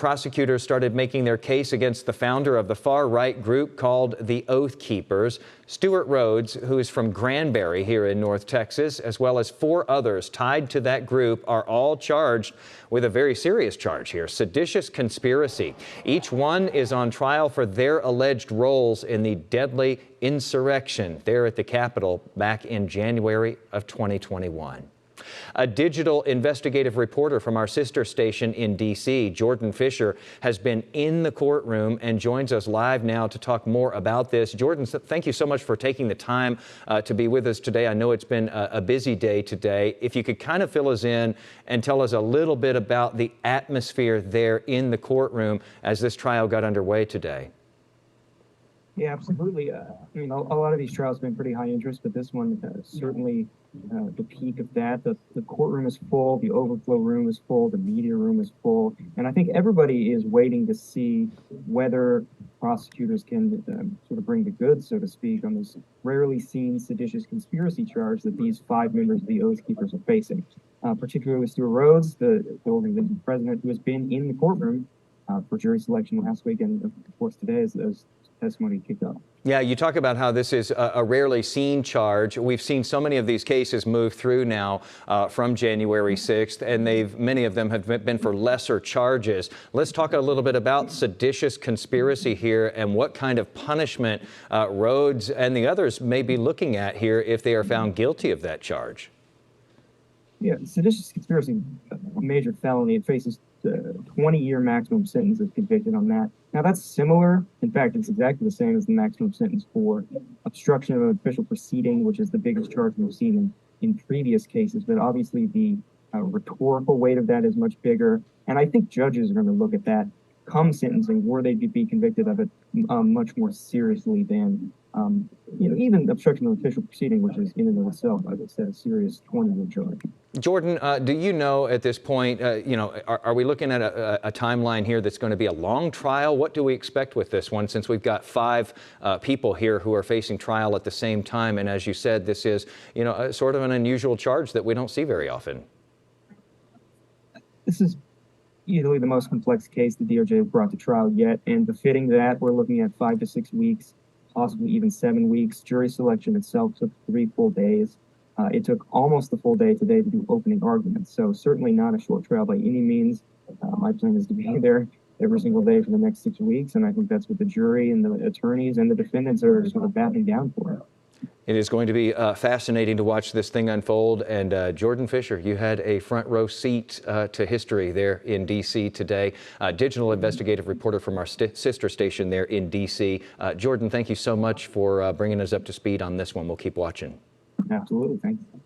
Prosecutors started making their case against the founder of the far-right group called the Oath Keepers. Stuart Rhodes, who is from Granbury here in North Texas, as well as 4 others tied to that group, are all charged with a very serious charge here, seditious conspiracy. Each one is on trial for their alleged roles in the deadly insurrection there at the Capitol back in January of 2021. A digital investigative reporter from our sister station in D.C., Jordan Fisher, has been in the courtroom and joins us live now to talk more about this. Jordan, thank you so much for taking the time to be with us today. I know it's been a busy day today. If you could kind of fill us in and tell us a little bit about the atmosphere there in the courtroom as this trial got underway today. Yeah, absolutely. A lot of these trials have been pretty high interest, but this one certainly the peak of that. The courtroom is full, the overflow room is full, the media room is full, and I think everybody is waiting to see whether prosecutors can sort of bring the goods, so to speak, on this rarely seen seditious conspiracy charge that these 5 members of the Oath Keepers are facing. Particularly Stuart Rhodes, the organization's president, who has been in the courtroom for jury selection last week, and of course today as testimony kicked off. Yeah, you talk about how this is a rarely seen charge. We've seen so many of these cases move through now from January 6th, and many of them have been for lesser charges. Let's talk a little bit about seditious conspiracy here and what kind of punishment Rhodes and the others may be looking at here if they are found guilty of that charge. Yeah, seditious conspiracy, a major felony. It faces 20-year maximum sentence if convicted on that. Now, that's similar. In fact, it's exactly the same as the maximum sentence for obstruction of an official proceeding, which is the biggest charge we've seen in previous cases. But obviously, the rhetorical weight of that is much bigger. And I think judges are going to look at that come sentencing, were they to be convicted of it much more seriously than even obstruction of official proceeding, which is in and of itself, as I said, a serious 20-year charge. Jordan, do you know at this point, are we looking at a timeline here that's going to be a long trial? What do we expect with this one, since we've got 5 people here who are facing trial at the same time? And as you said, this is, sort of an unusual charge that we don't see very often. This is easily the most complex case the DOJ has brought to trial yet, and befitting that, we're looking at 5 to 6 weeks, possibly even 7 weeks. Jury selection itself took 3 full days. It took almost the full day today to do opening arguments, so certainly not a short trial by any means. My plan is to be there every single day for the next 6 weeks, and I think that's what the jury and the attorneys and the defendants are sort of battening down for. It is going to be fascinating to watch this thing unfold. And Jordan Fisher, you had a front row seat to history there in D.C. today. Digital investigative reporter from our sister station there in D.C. Jordan, thank you so much for bringing us up to speed on this one. We'll keep watching. Absolutely. Thanks.